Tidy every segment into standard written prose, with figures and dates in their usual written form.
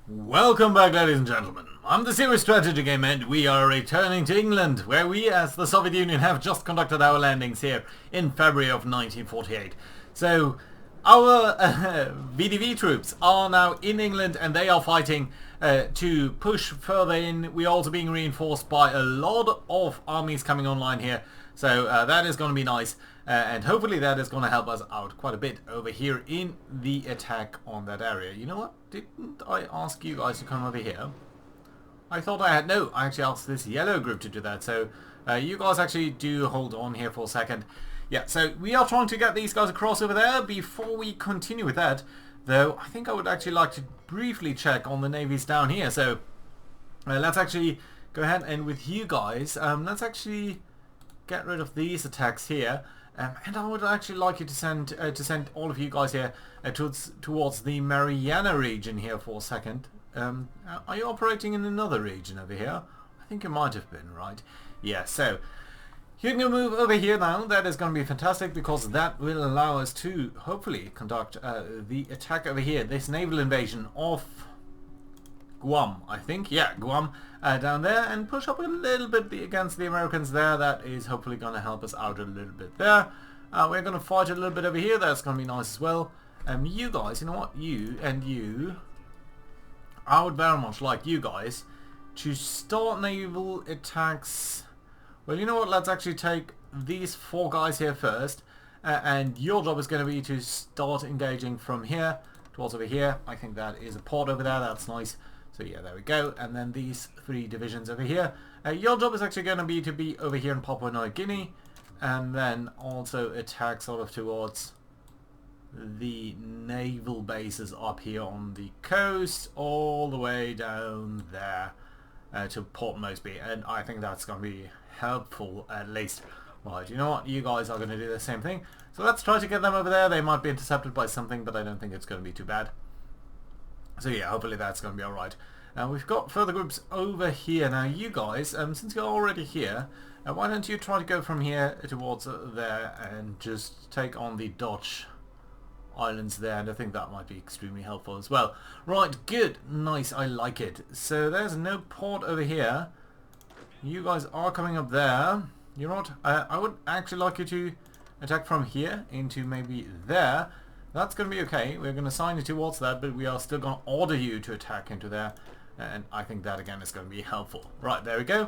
Welcome back, ladies and gentlemen. I'm the Serious Strategy Gamer and we are returning to England, where we as the Soviet Union have just conducted our landings here in February of 1948. So our VDV troops are now in England and they are fighting to push further in. We're also being reinforced by a lot of armies coming online here. So that is going to be nice. And hopefully that is going to help us out quite a bit over here in the attack on that area. You know what? Didn't I ask you guys to come over here? I thought I had... No, I actually asked this yellow group to do that. So you guys actually do hold on here for a second. Yeah, so we are trying to get these guys across over there. Before we continue with that, though, I think I would actually like to briefly check on the navies down here. So let's actually go ahead and with you guys, let's actually get rid of these attacks here. And I would actually like you to send all of you guys here towards the Mariana region here for a second. Are you operating in another region over here? I think you might have been, right? Yeah, so you can move over here now. That is going to be fantastic because that will allow us to hopefully conduct the attack over here, this naval invasion of Guam, I think. Yeah, Guam down there, and push up a little bit against the Americans there. That is hopefully going to help us out a little bit there. We're going to fight a little bit over here. That's going to be nice as well. You guys, you know what? You and you, I would very much like you guys to start naval attacks. Well, you know what? Let's actually take these four guys here first. And your job is going to be to start engaging from here towards over here. I think that is a port over there. That's nice. So yeah, there we go. And then these three divisions over here. Your job is actually going to be over here in Papua New Guinea. And then also attack sort of towards the naval bases up here on the coast. All the way down there to Port Moresby. And I think that's going to be helpful at least. Right, you know what? You guys are going to do the same thing. So let's try to get them over there. They might be intercepted by something, but I don't think it's going to be too bad. So yeah, hopefully that's going to be alright. Now we've got further groups over here. Now you guys, since you're already here, why don't you try to go from here towards there and just take on the Dutch islands there, and I think that might be extremely helpful as well. Right, good, nice, I like it. So there's no port over here. You guys are coming up there. You know what, I would actually like you to attack from here into maybe there. That's going to be okay. We're going to sign you towards that, but we are still going to order you to attack into there. And I think that, again, is going to be helpful. Right, there we go.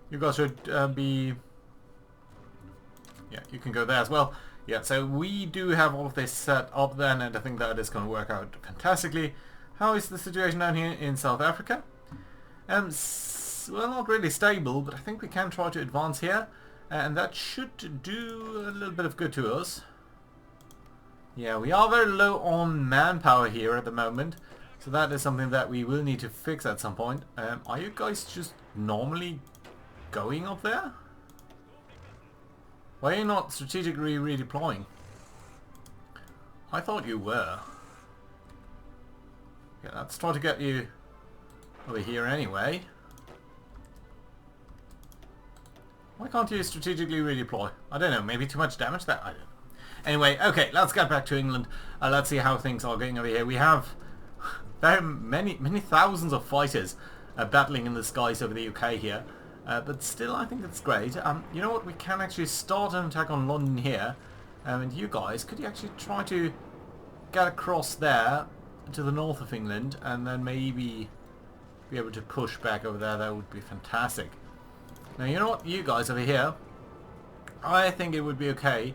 You guys should be... Yeah, you can go there as well. Yeah, so we do have all of this set up then, and I think that is going to work out fantastically. How is the situation down here in South Africa? Well, not really stable, but I think we can try to advance here. And that should do a little bit of good to us. Yeah, we are very low on manpower here at the moment, so that is something that we will need to fix at some point. Are you guys just normally going up there? Why are you not strategically redeploying? I thought you were. Yeah, let's try to get you over here anyway. Why can't you strategically redeploy? I don't know, maybe too much damage there? I don't know. Anyway, okay, let's get back to England. Let's see how things are going over here. We have very many thousands of fighters battling in the skies over the UK here. But still, I think it's great. You know what? We can actually start an attack on London here. And you guys, could you actually try to get across there to the north of England and then maybe be able to push back over there? That would be fantastic. Now, you know what? You guys over here, I think it would be okay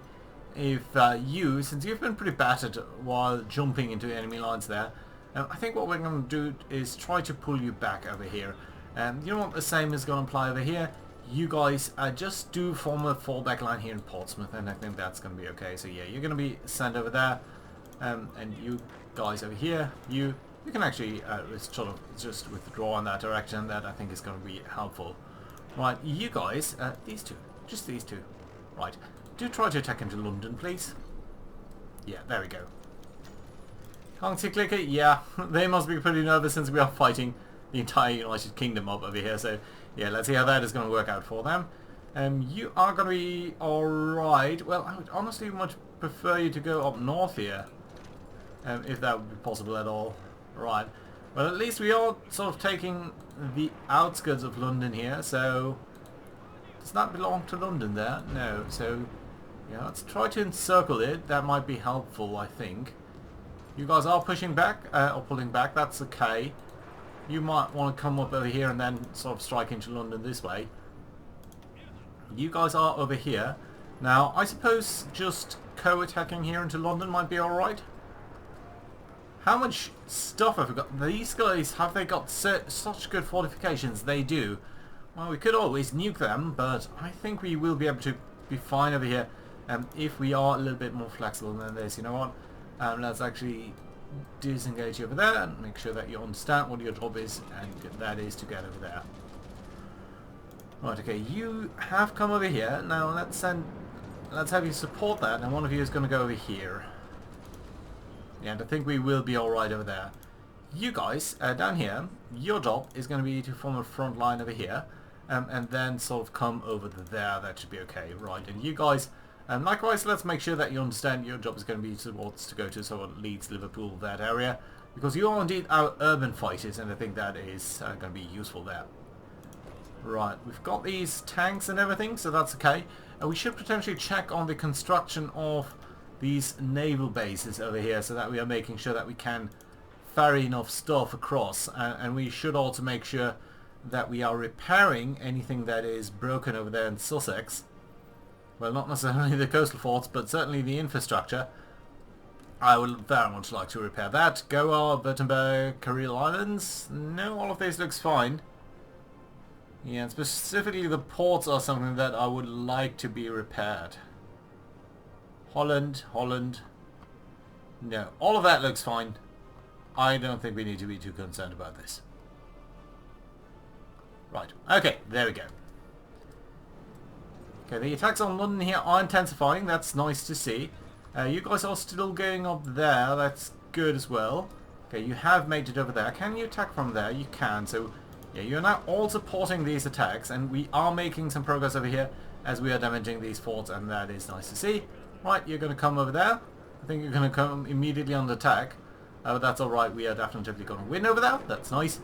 if you, since you've been pretty battered while jumping into enemy lines there, I think what we're going to do is try to pull you back over here. You know what, the same is going to apply over here. You guys just do form a fallback line here in Portsmouth, and I think that's going to be okay. So yeah, you're going to be sent over there, and you guys over here, you can actually sort of just withdraw in that direction. That I think is going to be helpful. Right, you guys, these two, just these two. Right. Do try to attack into London, please. Yeah, there we go. Can't see clicker? Yeah, they must be pretty nervous since we are fighting the entire United Kingdom up over here. So, yeah, let's see how that is going to work out for them. You are going to be alright. Well, I would honestly much prefer you to go up north here. If that would be possible at all. Right. Well, at least we are sort of taking the outskirts of London here, so... Does that belong to London there? No, so... Yeah, let's try to encircle it. That might be helpful, I think. You guys are pushing back, or pulling back, that's okay. You might want to come up over here and then sort of strike into London this way. You guys are over here. Now, I suppose just co-attacking here into London might be alright. How much stuff have we got? These guys, have they got such good fortifications? They do. Well, we could always nuke them, but I think we will be able to be fine over here if we are a little bit more flexible than this. You know what? Let's actually disengage over there and make sure that you understand what your job is, and that is to get over there. Right, okay, you have come over here. Now let's have you support that, and one of you is going to go over here. Yeah, and I think we will be alright over there. You guys, down here, your job is going to be to form a front line over here, and then sort of come over there. That should be okay, right? And you guys, likewise, let's make sure that you understand your job is going to be towards to go to sort of Leeds, Liverpool, that area, because you are indeed our urban fighters, and I think that is going to be useful there. Right, we've got these tanks and everything, so that's okay. We should potentially check on the construction of these naval bases over here, so that we are making sure that we can ferry enough stuff across, and we should also make sure that we are repairing anything that is broken over there in Sussex. Well, not necessarily the coastal forts, but certainly the infrastructure. I would very much like to repair that. Goa, Württemberg, Kuril Islands. No, all of these looks fine. Yeah, and specifically the ports are something that I would like to be repaired. Holland. No, all of that looks fine. I don't think we need to be too concerned about this. Right, okay, there we go. Okay, the attacks on London here are intensifying. That's nice to see. You guys are still going up there. That's good as well. Okay, you have made it over there. Can you attack from there? You can. So, yeah, you're now all supporting these attacks, and we are making some progress over here as we are damaging these forts, and that is nice to see. Right, you're going to come over there. I think you're going to come immediately on the attack. But that's alright. We are definitely going to win over there. That's nice.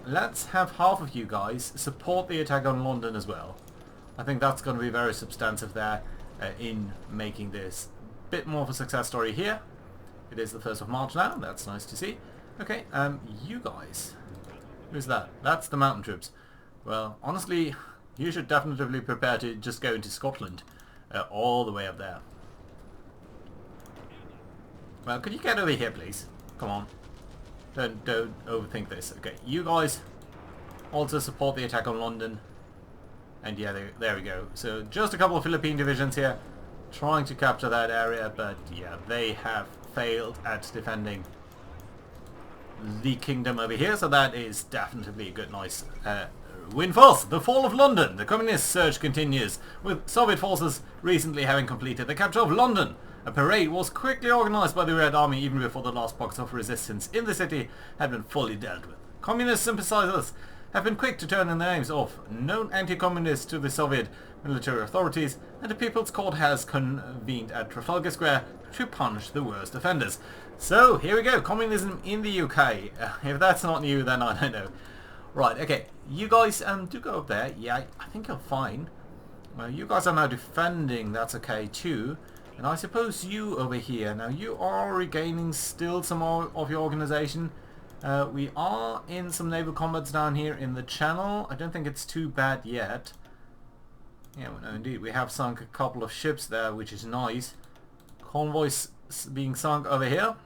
Let's have half of you guys support the attack on London as well. I think that's going to be very substantive there in making this a bit more of a success story here. It is the 1st of March now. That's nice to see. Okay, you guys. Who's that? That's the mountain troops. Well, honestly, you should definitely prepare to just go into Scotland. All the way up there. Well, could you get over here, please? Come on. Don't overthink this. Okay, you guys also support the attack on London. And yeah, there we go. So just a couple of Philippine divisions here trying to capture that area, but yeah, they have failed at defending the kingdom over here, so that is definitely a good, nice win for us. The fall of London. The communist surge continues, with Soviet forces recently having completed the capture of London. A parade was quickly organised by the Red Army even before the last pockets of resistance in the city had been fully dealt with. Communist sympathisers have been quick to turn in the names of known anti-communists to the Soviet military authorities, and a People's Court has convened at Trafalgar Square to punish the worst offenders. So, here we go, communism in the UK. If that's not new, then I don't know. Right, okay, you guys do go up there. Yeah, I think you're fine. You guys are now defending, that's okay too. And I suppose you over here, now you are regaining still some more of your organisation. We are in some naval combats down here in the channel. I don't think it's too bad yet. Yeah, well, no, indeed, we have sunk a couple of ships there, which is nice. Convoys being sunk over here.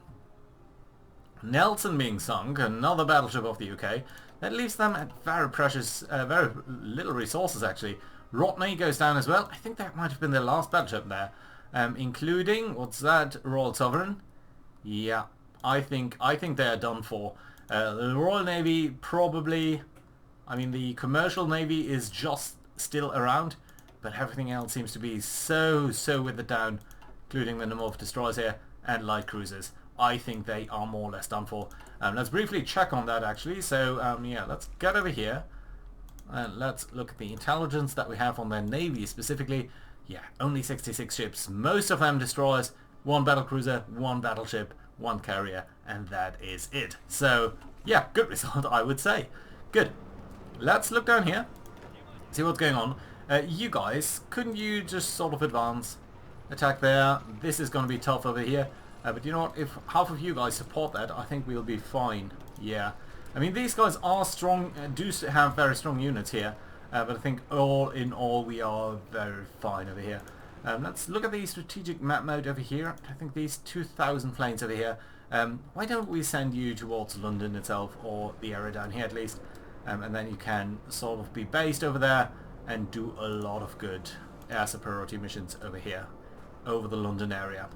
Nelson being sunk, another battleship of the UK. That leaves them at very precious, very little resources actually. Rodney goes down as well. I think that might have been their last battleship there. Including, what's that, Royal Sovereign? Yeah, I think they are done for. The Royal Navy probably, I mean the commercial Navy is just still around, but everything else seems to be so withered down, including the number of destroyers here and light cruisers. I think they are more or less done for. Let's briefly check on that actually. So yeah, let's get over here and let's look at the intelligence that we have on their Navy specifically. Yeah, only 66 ships, most of them destroyers, 1 battlecruiser, 1 battleship, 1 carrier, and that is it. So Yeah, good result, I would say. Good. Let's look down here, see what's going on. You guys, couldn't you just sort of advance? Attack there. This is going to be tough over here. But you know what? If half of you guys support that, I think we'll be fine. Yeah. I mean, these guys are strong, do have very strong units here. But I think all in all, we are very fine over here. Let's look at the strategic map mode over here. I think these 2,000 planes over here. Why don't we send you towards London itself, or the area down here at least. And then you can sort of be based over there and do a lot of good air superiority missions over here, over the London area.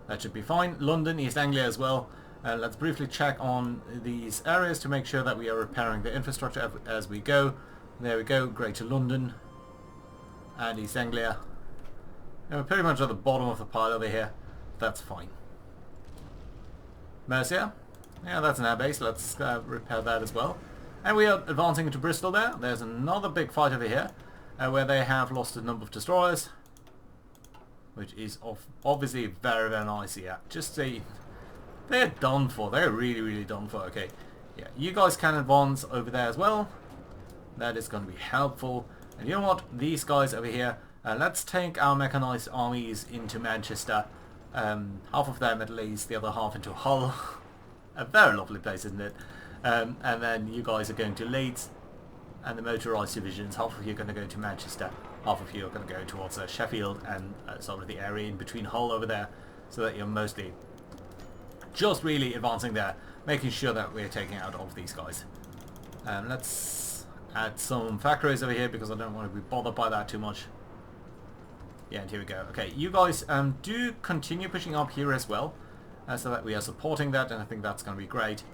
That should be fine. London, East Anglia as well. Let's briefly check on these areas to make sure that we are repairing the infrastructure as we go. There we go, Greater London and East Anglia. And we're pretty much at the bottom of the pile over here. That's fine. Mercia. Yeah, that's an airbase. Let's repair that as well. And we are advancing into Bristol there. There's another big fight over here where they have lost a number of destroyers, which is obviously very, very nice here. Just see, they're done for. They're really, really done for. Okay, yeah, you guys can advance over there as well. That is going to be helpful. And you know what? These guys over here, let's take our mechanized armies into Manchester. Half of them at least, the other half into Hull. A very lovely place, isn't it? And then you guys are going to Leeds and the motorised divisions. Half of you are going to go to Manchester, half of you are going to go towards Sheffield and sort of the area in between Hull over there, so that you're mostly just really advancing there, making sure that we're taking out all of these guys. Let's add some factories over here because I don't want to be bothered by that too much. Yeah, and here we go. Okay, you guys do continue pushing up here as well, so that we are supporting that, and I think that's going to be great.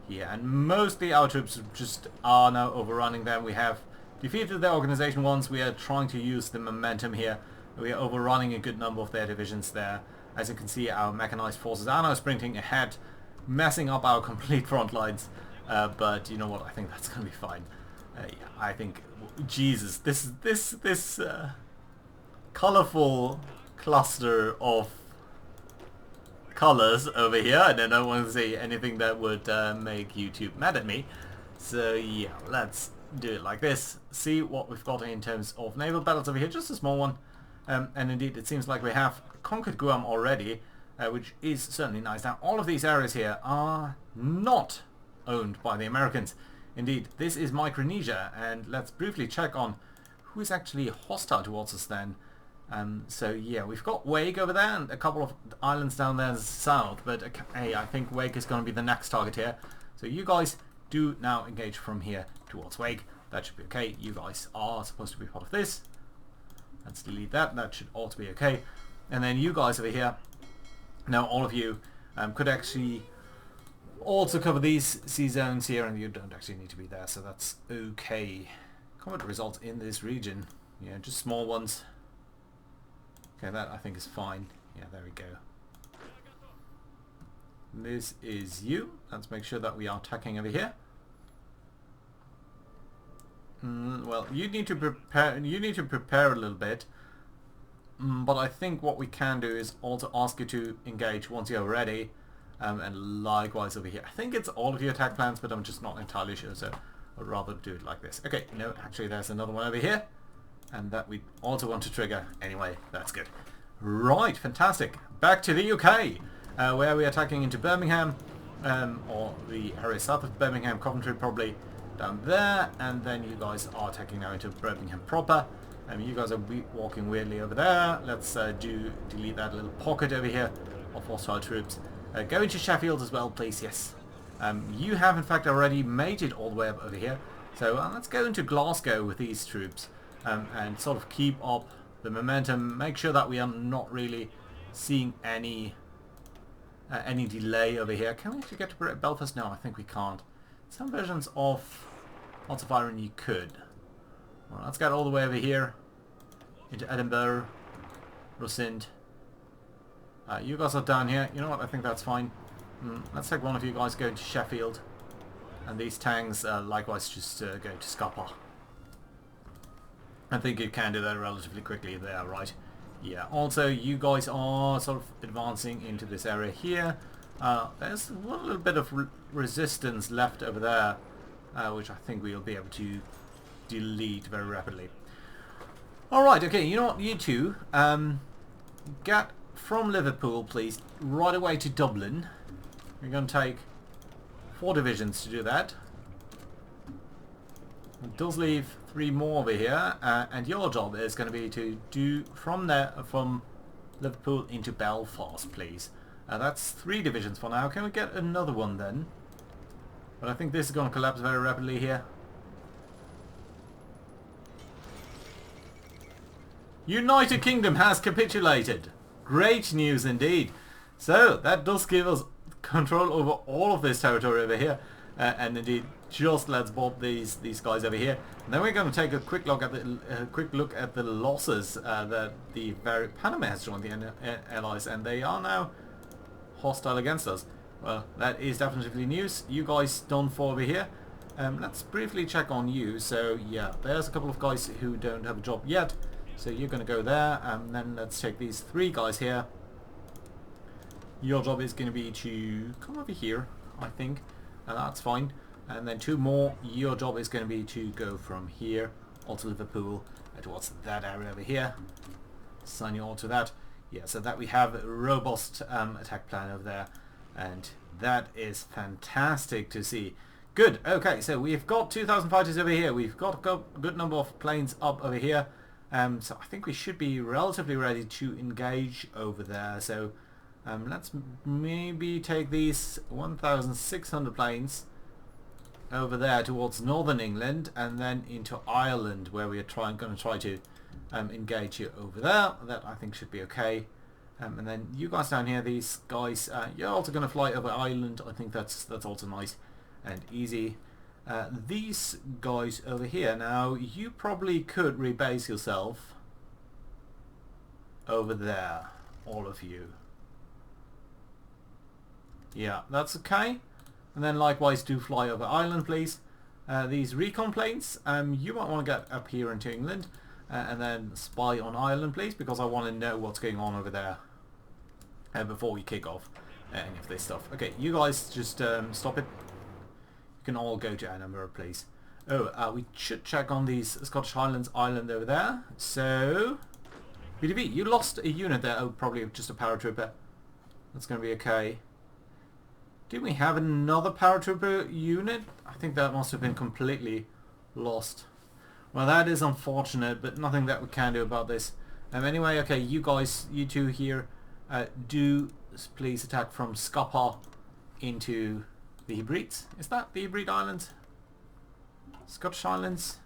Yeah, and mostly our troops just are now overrunning them. We have defeated their organization once. We are trying to use the momentum here. We are overrunning a good number of their divisions there. As you can see, our mechanized forces are now sprinting ahead, messing up our complete front lines. But you know what? I think that's going to be fine. Yeah, I think, Jesus, this colorful cluster of colors over here, and I don't want to say anything that would make YouTube mad at me. So yeah, let's do it like this. See what we've got in terms of naval battles over here. Just a small one. And indeed, it seems like we have conquered Guam already, which is certainly nice. Now, all of these areas here are not owned by the Americans. Indeed, this is Micronesia, and let's briefly check on who is actually hostile towards us then. So yeah, we've got Wake over there and a couple of islands down there south, but hey, I think Wake is going to be the next target here. So you guys do now engage from here towards Wake. That should be okay. You guys are supposed to be part of this. Let's delete that. That should also be okay. And then you guys over here, now all of you could actually also cover these sea zones here, and you don't actually need to be there, so that's okay. Combat results in this region, yeah, just small ones. Okay, that I think is fine. Yeah, there we go. This is you. Let's make sure that we are attacking over here. Well, you need to prepare. You need to prepare a little bit. But I think what we can do is also ask you to engage once you're ready. And likewise over here. I think it's all of your attack plans, but I'm just not entirely sure, so I'd rather do it like this. Okay, no, actually there's another one over here, and that we also want to trigger. Anyway, that's good. Right, fantastic. Back to the UK, where we're attacking into Birmingham, or the area south of Birmingham, Coventry probably, down there, and then you guys are attacking now into Birmingham proper. You guys are walking weirdly over there. Let's delete that little pocket over here of hostile troops. Go into Sheffield as well, please, yes. You have in fact already made it all the way up over here. So let's go into Glasgow with these troops and sort of keep up the momentum. Make sure that we are not really seeing any delay over here. Can we actually get to Belfast? No, I think we can't. Some versions of Hearts of Iron you could. Well, let's get all the way over here into Edinburgh, Rosend. You guys are down here. You know what? I think that's fine. Let's take one of you guys going to Sheffield. And these tanks likewise just go to Scapa. I think you can do that relatively quickly there, right? Yeah. Also, you guys are sort of advancing into this area here. There's one little bit of resistance left over there, which I think we'll be able to delete very rapidly. Alright, okay, you know what, you two, get from Liverpool, please, right away to Dublin. We're going to take 4 divisions to do that. It does leave 3 more over here, and your job is going to be to do from there, from Liverpool into Belfast, please. That's 3 divisions for now. Can we get another one then? But I think this is going to collapse very rapidly here. United Kingdom has capitulated. Great news indeed. So that does give us control over all of this territory over here, and indeed just let's bomb these guys over here. And then we're going to take a quick look at the losses that the Panama has joined the allies, and they are now hostile against us. Well, that is definitely news. You guys done for over here. Let's briefly check on you. So yeah, there's a couple of guys who don't have a job yet. So you're going to go there, and then let's take these 3 guys here. Your job is going to be to come over here, I think. That's fine. And then 2 more. Your job is going to be to go from here, onto Liverpool, towards that area over here. Assign you all to that. Yeah, so that we have a robust attack plan over there. And that is fantastic to see. Good. Okay, so we've got 2,000 fighters over here. We've got a good number of planes up over here. So I think we should be relatively ready to engage over there. So let's maybe take these 1,600 planes over there towards northern England, and then into Ireland, where we are going to try to engage you over there. That I think should be okay. And then you guys down here, these guys, you're also going to fly over Ireland. I think that's also nice and easy. These guys over here, now you probably could rebase yourself over there, all of you. Yeah, that's okay. And then likewise do fly over Ireland, please. These recon planes, you might want to get up here into England, and then spy on Ireland, please, because I want to know what's going on over there before we kick off any of this stuff. Okay, you guys just stop it. You can all go to Edinburgh, please. Oh, we should check on these Scottish Highlands Island over there. So, BDB, you lost a unit there. Oh, probably just a paratrooper. That's going to be okay. Did we have another paratrooper unit? I think that must have been completely lost. Well, that is unfortunate, but nothing that we can do about this. Anyway, okay, you guys, you two here, do please attack from Scapa into the Hebrides. Is that the Hebride Islands? Scottish Islands?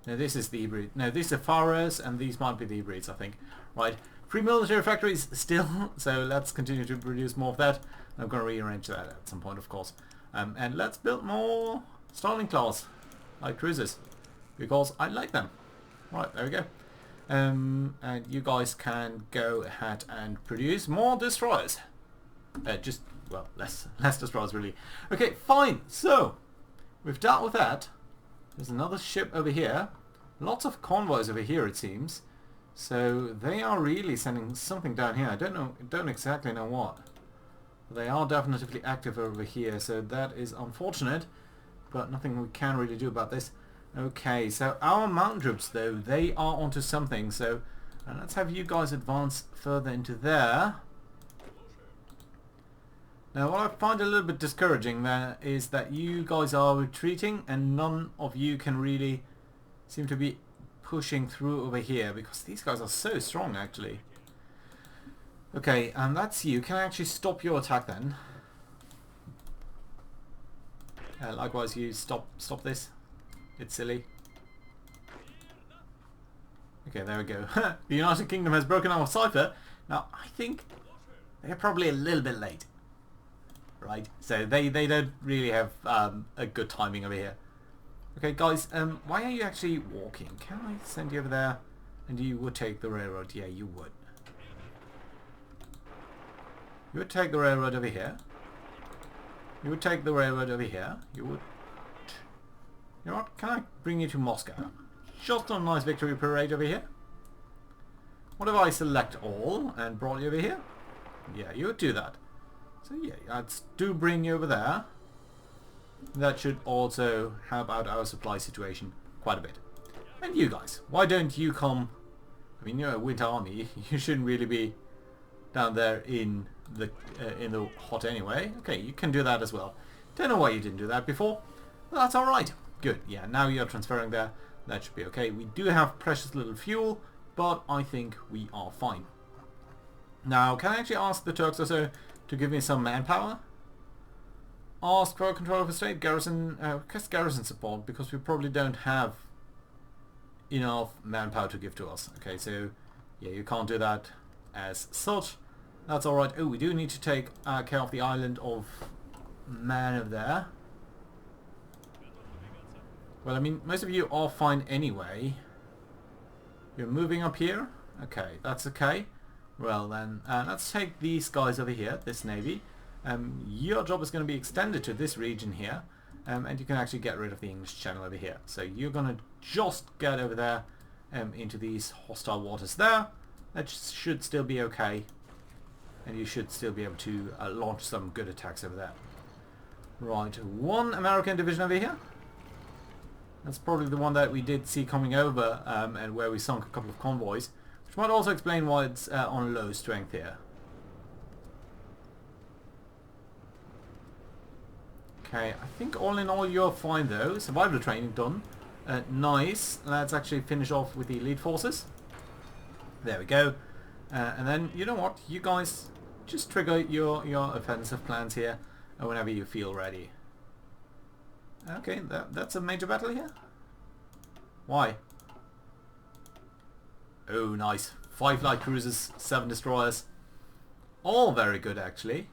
No, this is the Hebride. No, these are Faroes, and these might be the Hebrides, I think. Right, free military factories still, so let's continue to produce more of that. I'm going to rearrange that at some point, of course. And let's build more Starling class light cruisers, because I like them. Right, there we go. And you guys can go ahead and produce more destroyers. Well, less destroyers really. Okay, fine. So we've dealt with that. There's another ship over here. Lots of convoys over here, it seems. So they are really sending something down here. I don't exactly know what. They are definitely active over here, so that is unfortunate, but nothing we can really do about this. Okay, so our mountain troops, though, they are onto something. So let's have you guys advance further into there. Now, what I find a little bit discouraging there is that you guys are retreating, and none of you can really seem to be pushing through over here, because these guys are so strong, actually. Okay, and that's you. Can I actually stop your attack then? Likewise, you stop this. It's silly. Okay, there we go. The United Kingdom has broken our cipher. Now, I think they're probably a little bit late. Right? So they don't really have a good timing over here. Okay, guys, why are you actually walking? Can I send you over there? And you would take the railroad? Yeah, you would. You would take the railroad over here. You would take the railroad over here. You would... You know what? Can I bring you to Moscow? Just on a nice victory parade over here. What if I select all and brought you over here? Yeah, you would do that. So yeah, let's do bring you over there. That should also help out our supply situation quite a bit. And you guys, why don't you come? I mean, you're a Winter Army. You shouldn't really be down there in the hot anyway. Okay, you can do that as well. Don't know why you didn't do that before. Well, that's all right. Good. Yeah, now you're transferring there. That should be okay. We do have precious little fuel, but I think we are fine. Now, can I actually ask the Turks also to give me some manpower? Ask for control of a state, garrison, request garrison support, because we probably don't have enough manpower to give to us. Okay, so yeah, you can't do that as such. That's alright. Oh, we do need to take care of the island of Man over there. Well, I mean, most of you are fine anyway. You're moving up here? Okay, that's okay. Well then, let's take these guys over here, this navy. Your job is going to be extended to this region here, and you can actually get rid of the English Channel over here. So you're going to just get over there into these hostile waters there. That should still be okay, and you should still be able to launch some good attacks over there. Right, one American division over here. That's probably the one that we did see coming over, and where we sunk a couple of convoys, which might also explain why it's on low strength here. Okay, I think all in all you're fine though. Survival training done. Nice. Let's actually finish off with the elite forces. There we go. And then, you know what? You guys just trigger your offensive plans here whenever you feel ready. Okay, that's a major battle here. Why? Oh, nice. 5 light cruisers, 7 destroyers. All very good, actually.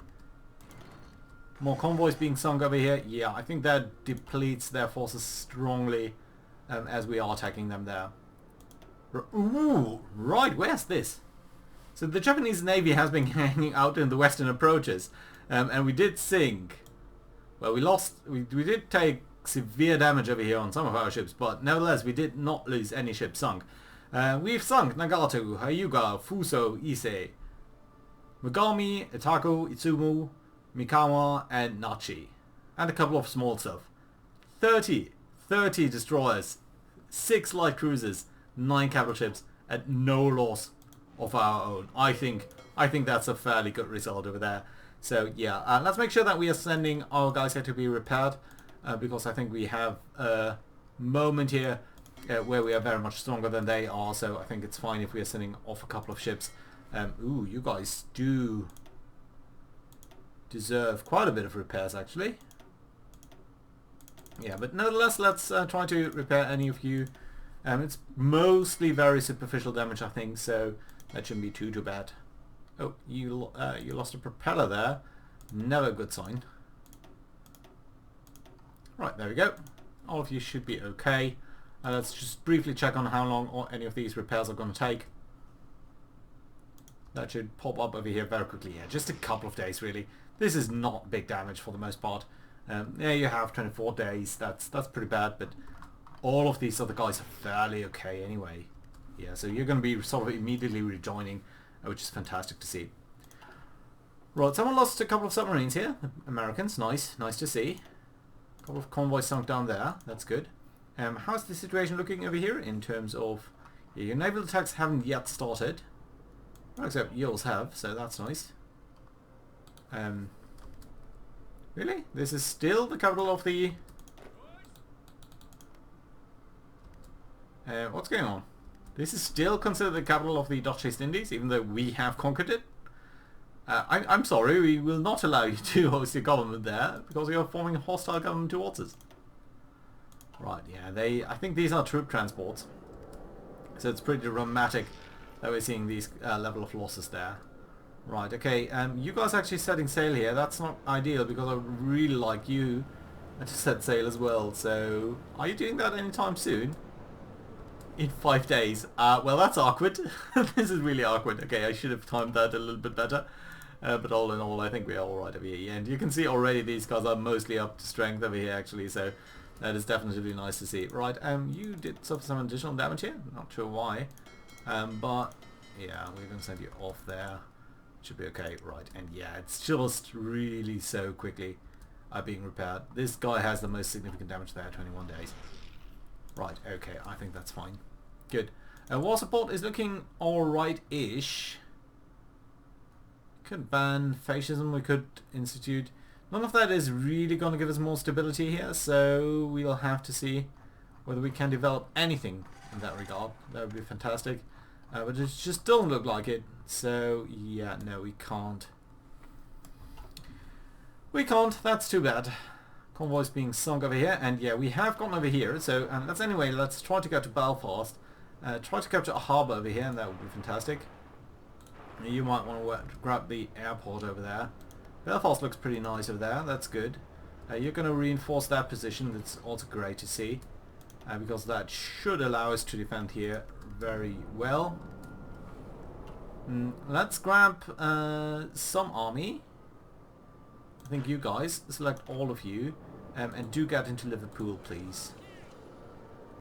More convoys being sunk over here. Yeah, I think that depletes their forces strongly as we are attacking them there. Ooh, right, where's this? So the Japanese Navy has been hanging out in the western approaches, and we did sink. Well, we did take severe damage over here on some of our ships, but nevertheless we did not lose any ships sunk. We've sunk Nagato, Hyuga, Fuso, Ise, Megami, Itaku, Itsumu, Mikawa, and Nachi. And a couple of small stuff. 30 destroyers, 6 light cruisers, 9 capital ships, at no loss of our own. I think that's a fairly good result over there. So yeah, let's make sure that we are sending our guys here to be repaired, because I think we have a moment here where we are very much stronger than they are, so I think it's fine if we are sending off a couple of ships. Ooh, you guys do deserve quite a bit of repairs actually. Yeah, but nevertheless, let's try to repair any of you. It's mostly very superficial damage, I think, so that shouldn't be too bad. Oh, you lost a propeller there. Never a good sign. Right, there we go. All of you should be okay. Let's just briefly check on how long any of these repairs are going to take. That should pop up over here very quickly. Yeah, just a couple of days really. This is not big damage for the most part. There you have 24 days. That's pretty bad, but all of these other guys are fairly okay anyway. Yeah, so you're going to be sort of immediately rejoining, which is fantastic to see. Right, someone lost a couple of submarines here. Americans, nice to see. A couple of convoys sunk down there. That's good. How's the situation looking over here in terms of... Yeah, your naval attacks haven't yet started. Except yours have, so that's nice. Really? This is still the capital of the... what's going on? This is still considered the capital of the Dutch East Indies, even though we have conquered it? I'm sorry, we will not allow you to host your government there, because you are forming a hostile government towards us. Right, yeah, I think these are troop transports. So it's pretty dramatic that we're seeing these level of losses there. Right, okay, you guys actually setting sail here. That's not ideal, because I really like you to set sail as well. So, are you doing that anytime soon? In 5 days. Well, that's awkward. This is really awkward. Okay, I should have timed that a little bit better. But all in all, I think we're alright over here. And you can see already these guys are mostly up to strength over here, actually. So, that is definitely nice to see. Right, you did suffer some additional damage here. Not sure why. But, yeah, we're going to send you off there. Should be okay, right? And yeah, it's just really so quickly being repaired. This guy has the most significant damage there, 21 days. Right, okay, I think that's fine. Good. War support is looking alright-ish. Could ban fascism, we could institute. None of that is really going to give us more stability here, so we'll have to see whether we can develop anything in that regard. That would be fantastic. But it just doesn't look like it. So, yeah, no, we can't. We can't. That's too bad. Convoys being sunk over here. And, yeah, we have gone over here. So, let's try to go to Belfast. Try to capture a harbour over here, and that would be fantastic. You might want to grab the airport over there. Belfast looks pretty nice over there. That's good. You're going to reinforce that position. That's also great to see. Because that should allow us to defend here very well. Let's grab some army. I think you guys, select all of you, and do get into Liverpool, please.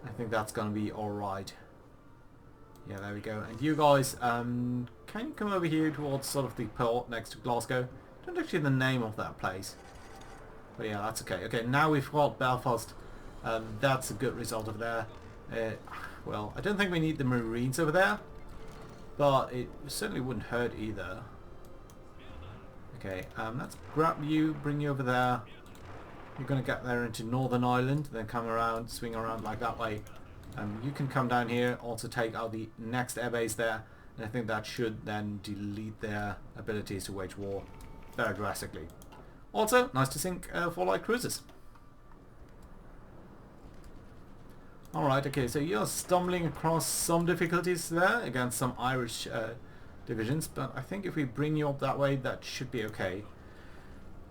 I think that's going to be alright. Yeah, there we go. And you guys, can you come over here towards sort of the port next to Glasgow? Don't actually know the name of that place. But yeah, that's okay. Okay, now we've got Belfast. That's a good result over there. Well, I don't think we need the Marines over there, but it certainly wouldn't hurt either. Okay, let's grab you, bring you over there. You're going to get there into Northern Ireland, then come around, swing around like that way. You can come down here, also take out the next airbase there, and I think that should then delete their abilities to wage war very drastically. Also, nice to sink 4 light cruisers. Alright, okay, so you're stumbling across some difficulties there against some Irish divisions, but I think if we bring you up that way, that should be okay.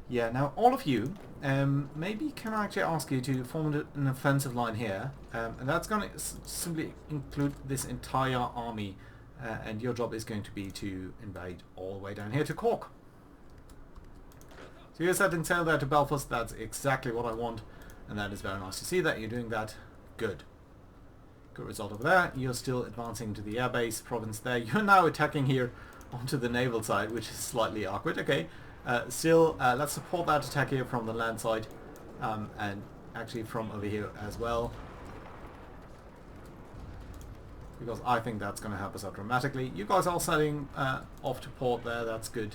Yeah, now all of you, maybe can I actually ask you to form an offensive line here, and that's going to simply include this entire army, and your job is going to be to invade all the way down here to Cork. So you're setting sail there to Belfast. That's exactly what I want, and that is very nice to see that you're doing that. Good. Good result over there. You're still advancing to the airbase province there. You're now attacking here onto the naval side, which is slightly awkward. Okay. Still, let's support that attack here from the land side, and actually from over here as well, because I think that's going to help us out dramatically. You guys are setting off to port there. That's good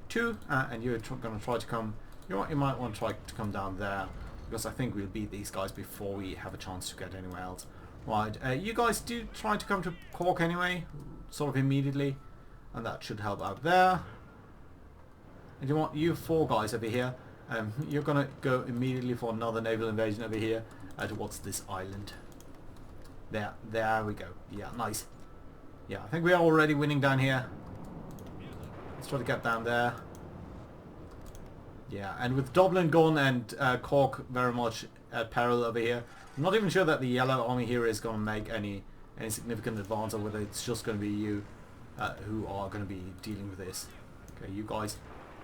too, and you're going to try to come. You might want to try to come down there, because I think we'll beat these guys before we have a chance to get anywhere else. Right, you guys do try to come to Cork anyway, sort of immediately, and that should help out there. And you want you 4 guys over here, you're going to go immediately for another naval invasion over here towards this island. There we go. Yeah, nice. Yeah, I think we are already winning down here. Let's try to get down there. Yeah, and with Dublin gone and Cork very much at peril over here, I'm not even sure that the Yellow Army here is going to make any significant advance, or whether it's just going to be you who are going to be dealing with this. Okay, you guys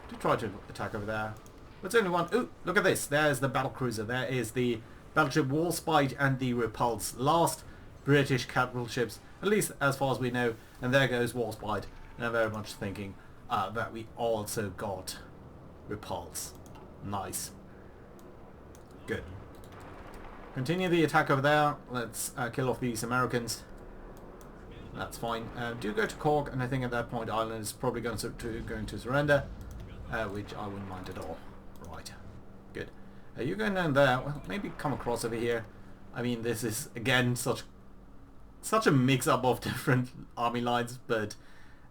do try to attack over there. But it's only one. Ooh, look at this. There's the battlecruiser. There is the battleship Warspite and the Repulse. Last British capital ships, at least as far as we know. And there goes Warspite. And I'm very much thinking that we also got Repulse. Nice. Good. Continue the attack over there. Let's kill off these Americans. That's fine. Do go to Cork, and I think at that point Ireland is probably going to surrender, which I wouldn't mind at all. Right. Good. You're going down there. Well, maybe come across over here. I mean, this is again such a mix-up of different army lines, but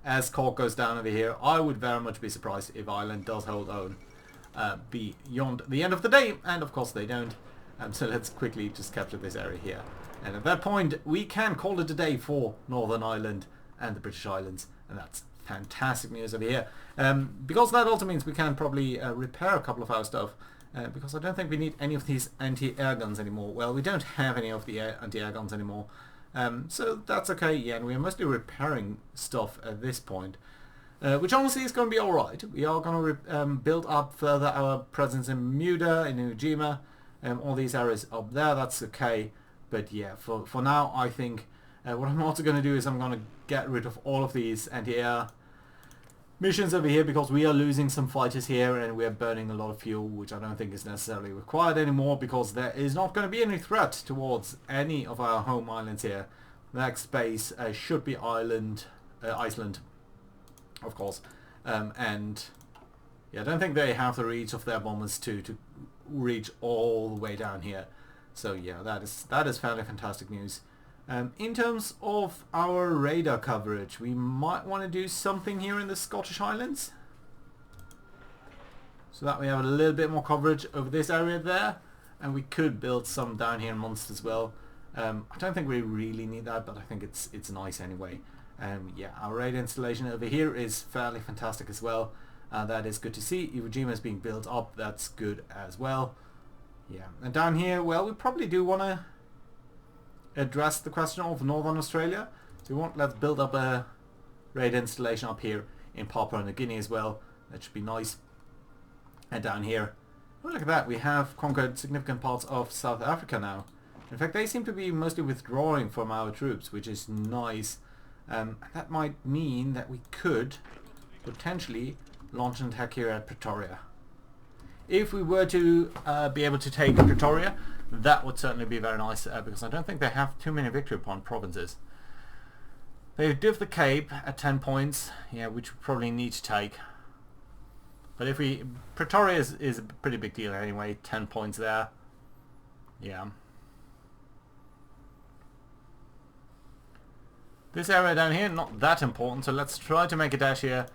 as Cork goes down over here, I would very much be surprised if Ireland does hold own beyond the end of the day, and of course they don't. So let's quickly just capture this area here. And at that point, we can call it a day for Northern Ireland and the British Islands. And that's fantastic news over here. Because that also means we can probably repair a couple of our stuff. Because I don't think we need any of these anti-air guns anymore. Well, we don't have any of the anti-air guns anymore. So that's okay. Yeah, and we're mostly repairing stuff at this point. Which honestly is going to be alright. We are going to build up further our presence in Bermuda, in Ujima. All these areas up there, that's okay. But yeah, for now, I think what I'm also going to do is I'm going to get rid of all of these anti-air missions over here because we are losing some fighters here and we are burning a lot of fuel, which I don't think is necessarily required anymore because there is not going to be any threat towards any of our home islands here. The next base should be Iceland, of course, and yeah, I don't think they have the reach of their bombers to reach all the way down here. So yeah, that is fairly fantastic news. In terms of our radar coverage, we might want to do something here in the Scottish Highlands, so that we have a little bit more coverage over this area there, and we could build some down here in Munster as well. I don't think we really need that, but I think it's nice anyway. Yeah, our radar installation over here is fairly fantastic as well. That is good to see. Iwo Jima is being built up. That's good as well. Yeah, and down here, well, we probably do want to address the question of Northern Australia. So let's build up a radar installation up here in Papua New Guinea as well. That should be nice. And down here, oh, look at that, we have conquered significant parts of South Africa now. In fact, they seem to be mostly withdrawing from our troops, which is nice. That might mean that we could potentially launch an attack here at Pretoria. If we were to be able to take Pretoria, that would certainly be very nice, because I don't think they have too many victory point provinces. They div the Cape at 10 points, yeah, which we probably need to take. But if Pretoria is a pretty big deal anyway, 10 points there. Yeah. This area down here, not that important, so let's try to make a dash here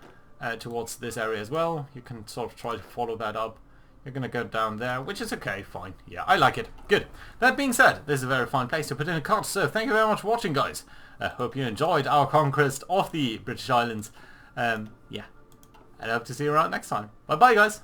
towards this area as well. You can sort of try to follow that up. You're going to go down there, which is okay, fine. Yeah, I like it. Good. That being said, this is a very fine place to put in a card, so thank you very much for watching, guys. I hope you enjoyed our conquest of the British Islands. Yeah, I hope to see you around next time. Bye-bye, guys.